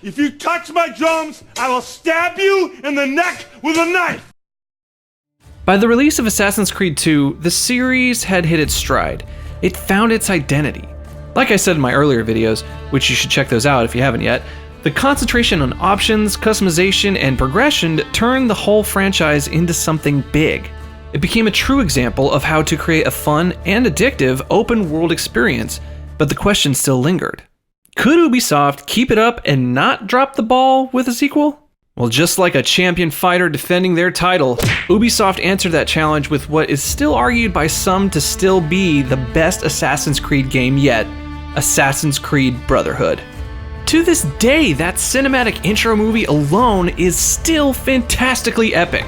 If you touch my drums, I will stab you in the neck with a knife! By the release of Assassin's Creed 2, the series had hit its stride. It found its identity. Like I said in my earlier videos, which you should check those out if you haven't yet, the concentration on options, customization, and progression turned the whole franchise into something big. It became a true example of how to create a fun and addictive open-world experience, but the question still lingered. Could Ubisoft keep it up and not drop the ball with a sequel? Well, just like a champion fighter defending their title, Ubisoft answered that challenge with what is still argued by some to still be the best Assassin's Creed game yet, Assassin's Creed Brotherhood. To this day, that cinematic intro movie alone is still fantastically epic.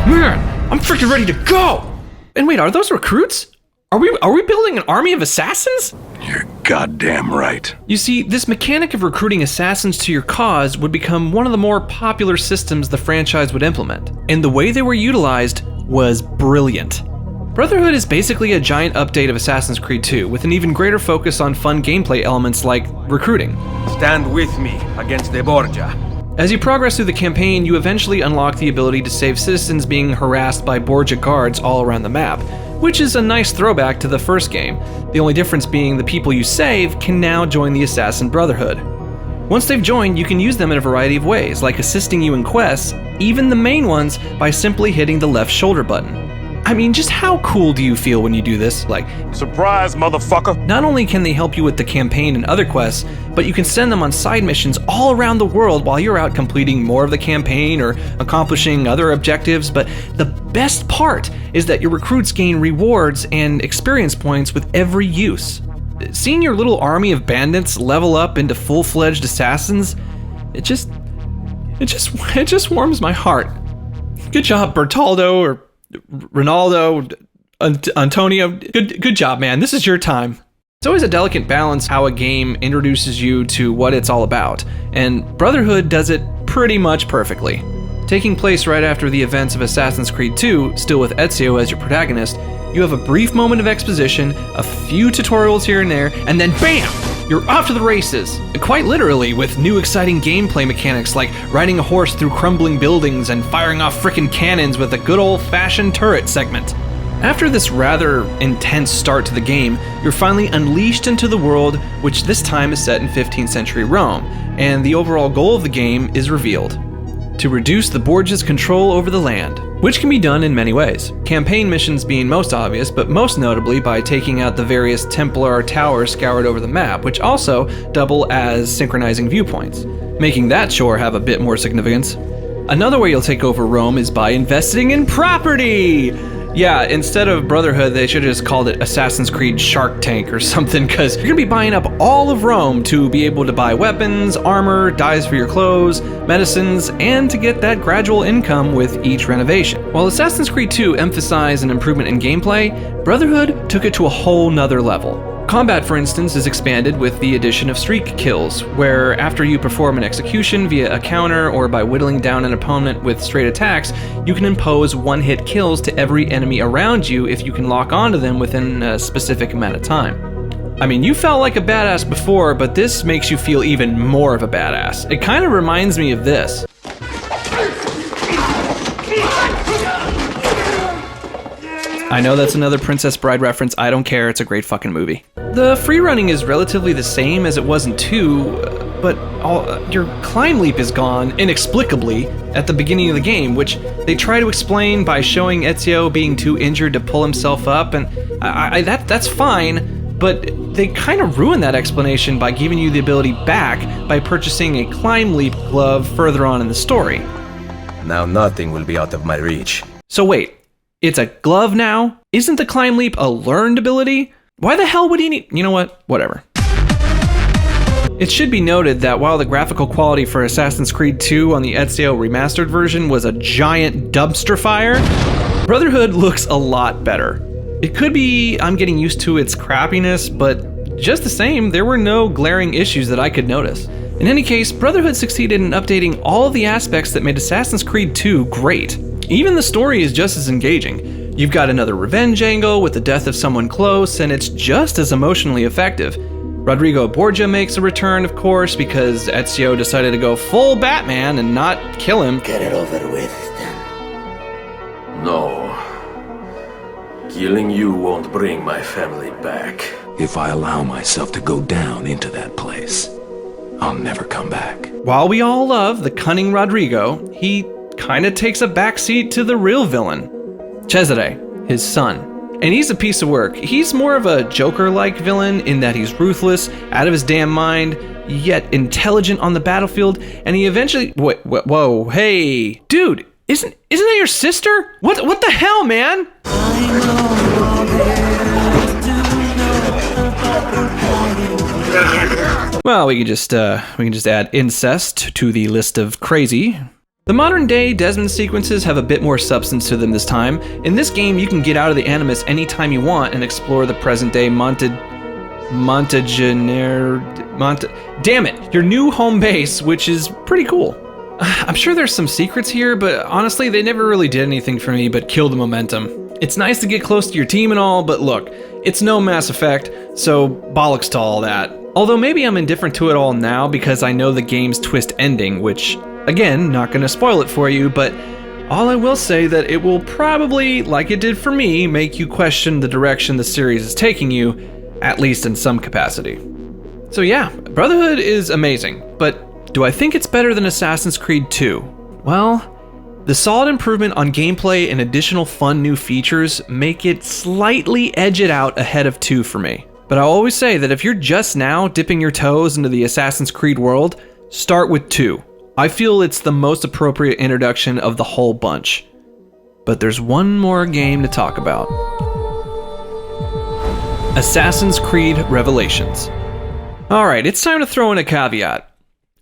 Man, I'm freaking ready to go! And wait, are those recruits? Are we building an army of assassins? You're goddamn right. You see, this mechanic of recruiting assassins to your cause would become one of the more popular systems the franchise would implement, and the way they were utilized was brilliant. Brotherhood is basically a giant update of Assassin's Creed 2, with an even greater focus on fun gameplay elements like recruiting. Stand with me against the Borgia. As you progress through the campaign, you eventually unlock the ability to save citizens being harassed by Borgia guards all around the map, which is a nice throwback to the first game, the only difference being the people you save can now join the Assassin Brotherhood. Once they've joined, you can use them in a variety of ways, like assisting you in quests, even the main ones, by simply hitting the left shoulder button. I mean, just how cool do you feel when you do this? Like, Surprise, motherfucker! not only can they help you with the campaign and other quests, but you can send them on side missions all around the world while you're out completing more of the campaign or accomplishing other objectives. But the best part is that your recruits gain rewards and experience points with every use. Seeing your little army of bandits level up into full-fledged assassins, it just warms my heart. Good job, Bertoldo, or Ronaldo, Antonio. Good job, man. This is your time. It's always a delicate balance how a game introduces you to what it's all about, and Brotherhood does it pretty much perfectly. Taking place right after the events of Assassin's Creed 2, still with Ezio as your protagonist, you have a brief moment of exposition, a few tutorials here and there, and then BAM! You're off to the races! Quite literally, with new exciting gameplay mechanics like riding a horse through crumbling buildings and firing off frickin' cannons with a good old-fashioned turret segment. After this rather intense start to the game, you're finally unleashed into the world, which this time is set in 15th century Rome, and the overall goal of the game is revealed: to reduce the Borgia's control over the land, which can be done in many ways. Campaign missions being most obvious, but most notably by taking out the various Templar towers scoured over the map, which also double as synchronizing viewpoints, making that chore have a bit more significance. Another way you'll take over Rome is by investing in property! Yeah, instead of Brotherhood, they should have just called it Assassin's Creed Shark Tank or something, because you're going to be buying up all of Rome to be able to buy weapons, armor, dyes for your clothes, medicines, and to get that gradual income with each renovation. While Assassin's Creed 2 emphasized an improvement in gameplay, Brotherhood took it to a whole nother level. Combat, for instance, is expanded with the addition of streak kills, where after you perform an execution via a counter or by whittling down an opponent with straight attacks, you can impose one-hit kills to every enemy around you if you can lock onto them within a specific amount of time. I mean, you felt like a badass before, but this makes you feel even more of a badass. It kind of reminds me of this. I know that's another Princess Bride reference, I don't care, it's a great fucking movie. The free running is relatively the same as it was in 2, but your climb leap is gone, inexplicably, at the beginning of the game, which they try to explain by showing Ezio being too injured to pull himself up, and that's fine, but they kind of ruin that explanation by giving you the ability back by purchasing a climb leap glove further on in the story. Now nothing will be out of my reach. So wait. It's a glove now? Isn't the climb leap a learned ability? Why the hell would he need... You know what? Whatever. It should be noted that while the graphical quality for Assassin's Creed 2 on the Ezio remastered version was a giant dumpster fire, Brotherhood looks a lot better. It could be I'm getting used to its crappiness, but just the same, there were no glaring issues that I could notice. In any case, Brotherhood succeeded in updating all of the aspects that made Assassin's Creed 2 great. Even the story is just as engaging. You've got another revenge angle with the death of someone close, and it's just as emotionally effective. Rodrigo Borgia makes a return, of course, because Ezio decided to go full Batman and not kill him. Get it over with, then. No. Killing you won't bring my family back. If I allow myself to go down into that place, I'll never come back. While we all love the cunning Rodrigo, he kinda takes a backseat to the real villain, Cesare, his son. And he's a piece of work. He's more of a Joker-like villain in that he's ruthless, out of his damn mind, yet intelligent on the battlefield, and he eventually... Whoa, hey, dude, isn't that your sister? What the hell, man? Well, we can just add incest to the list of crazy. The modern day Desmond sequences have a bit more substance to them this time. In this game, you can get out of the Animus anytime you want and explore the present day damn it, your new home base, which is pretty cool. I'm sure there's some secrets here, but honestly, they never really did anything for me but kill the momentum. It's nice to get close to your team and all, but look, it's no Mass Effect, so bollocks to all that. Although maybe I'm indifferent to it all now because I know the game's twist ending, which, again, not gonna spoil it for you, but all I will say that it will probably, like it did for me, make you question the direction the series is taking you, at least in some capacity. So yeah, Brotherhood is amazing, but do I think it's better than Assassin's Creed 2? Well, the solid improvement on gameplay and additional fun new features make it slightly edge it out ahead of 2 for me. But I always say that if you're just now dipping your toes into the Assassin's Creed world, start with 2. I feel it's the most appropriate introduction of the whole bunch. But there's one more game to talk about. Assassin's Creed Revelations. Alright, it's time to throw in a caveat.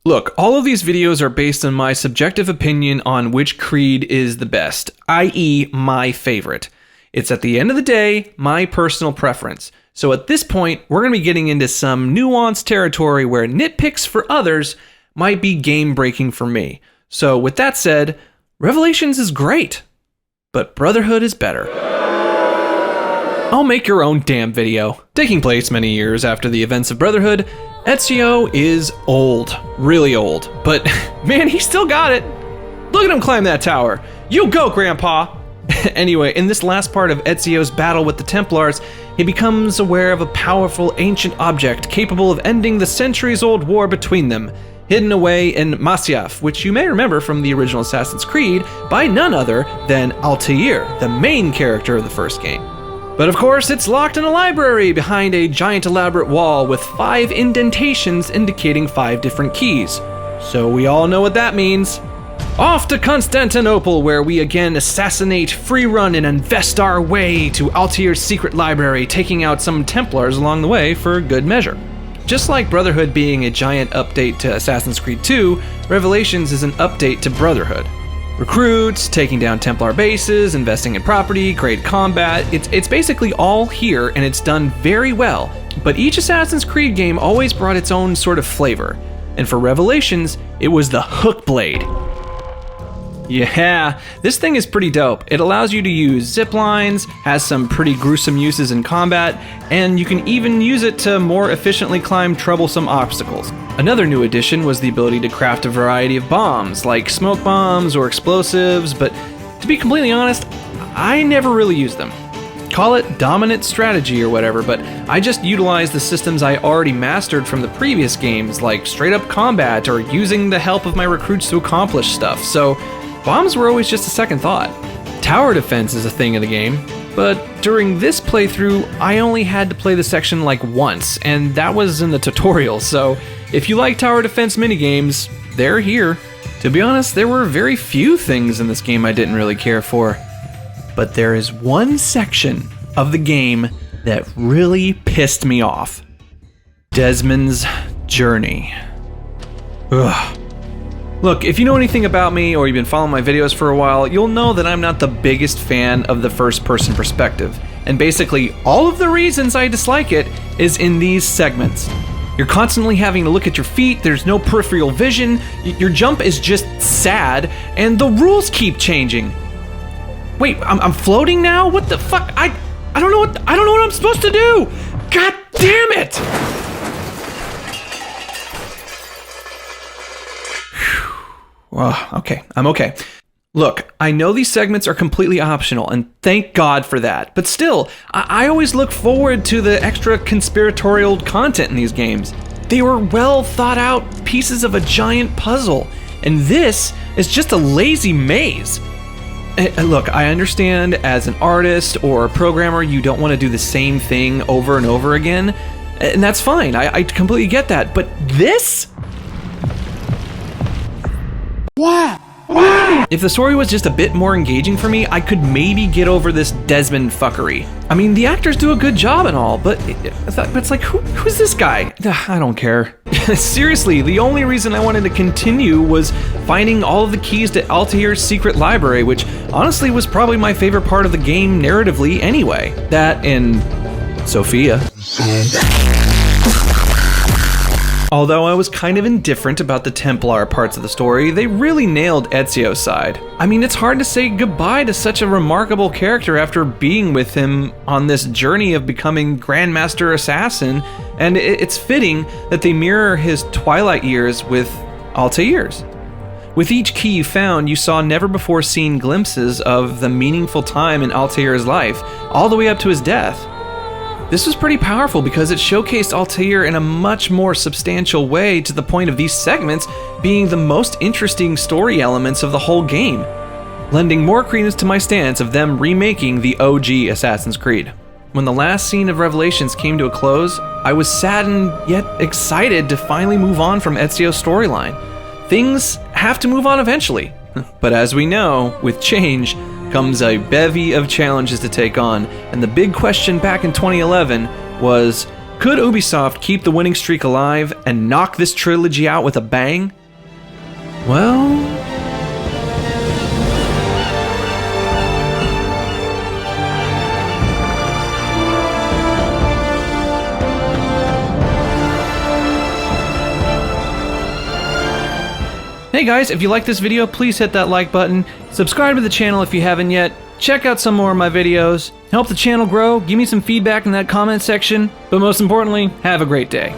Look, all of these videos are based on my subjective opinion on which creed is the best, i.e. my favorite. It's at the end of the day, my personal preference. So at this point, we're going to be getting into some nuanced territory where nitpicks for others might be game-breaking for me. So with that said, Revelations is great, but Brotherhood is better. I'll make your own damn video. Taking place many years after the events of Brotherhood, Ezio is old, really old, but man, he still got it. Look at him climb that tower. You go, Grandpa. Anyway, in this last part of Ezio's battle with the Templars, he becomes aware of a powerful ancient object capable of ending the centuries-old war between them, hidden away in Masyaf, which you may remember from the original Assassin's Creed by none other than Altair, the main character of the first game. But of course, it's locked in a library behind a giant elaborate wall with 5 indentations indicating 5 different keys. So we all know what that means. Off to Constantinople, where we again assassinate, free run, and invest our way to Altair's secret library, taking out some Templars along the way for good measure. Just like Brotherhood being a giant update to Assassin's Creed 2, Revelations is an update to Brotherhood. Recruits, taking down Templar bases, investing in property, great combat, it's basically all here and it's done very well, but each Assassin's Creed game always brought its own sort of flavor. And for Revelations, it was the hook blade. Yeah, this thing is pretty dope. It allows you to use zip lines, has some pretty gruesome uses in combat, and you can even use it to more efficiently climb troublesome obstacles. Another new addition was the ability to craft a variety of bombs, like smoke bombs or explosives, but to be completely honest, I never really used them. Call it dominant strategy or whatever, but I just utilized the systems I already mastered from the previous games, like straight up combat or using the help of my recruits to accomplish stuff, so bombs were always just a second thought. Tower defense is a thing in the game, but during this playthrough, I only had to play the section like once, and that was in the tutorial, so if you like tower defense minigames, they're here. To be honest, there were very few things in this game I didn't really care for, but there is one section of the game that really pissed me off. Desmond's journey. Ugh. Look, if you know anything about me or you've been following my videos for a while, you'll know that I'm not the biggest fan of the first-person perspective. and basically all of the reasons I dislike it is in these segments. You're constantly having to look at your feet, there's no peripheral vision, your jump is just sad, and the rules keep changing. Wait, I'm floating now? What the fuck? I don't know what I'm supposed to do! God damn it! Okay, I'm okay. Look, I know these segments are completely optional, and thank God for that, but still, I always look forward to the extra conspiratorial content in these games. They were well thought out pieces of a giant puzzle, and this is just a lazy maze. Look, I understand as an artist or a programmer, you don't want to do the same thing over and over again, and that's fine, I completely get that, but this? What? If the story was just a bit more engaging for me, I could maybe get over this Desmond fuckery. I mean, the actors do a good job and all, but it's like, who's this guy? I don't care. Seriously, the only reason I wanted to continue was finding all of the keys to Altair's secret library, which honestly was probably my favorite part of the game narratively anyway. That and Sophia. Although I was kind of indifferent about the Templar parts of the story, they really nailed Ezio's side. I mean, it's hard to say goodbye to such a remarkable character after being with him on this journey of becoming Grandmaster Assassin, and it's fitting that they mirror his twilight years with Altair's. With each key you found, you saw never-before-seen glimpses of the meaningful time in Altair's life, all the way up to his death. This was pretty powerful because it showcased Altair in a much more substantial way, to the point of these segments being the most interesting story elements of the whole game, lending more credence to my stance of them remaking the OG Assassin's Creed. When the last scene of Revelations came to a close, I was saddened yet excited to finally move on from Ezio's storyline. Things have to move on eventually, but as we know, with change comes a bevy of challenges to take on, and the big question back in 2011 was, could Ubisoft keep the winning streak alive and knock this trilogy out with a bang? Well... Hey guys, if you like this video, please hit that like button, subscribe to the channel if you haven't yet, check out some more of my videos, help the channel grow, give me some feedback in that comment section, but most importantly, have a great day.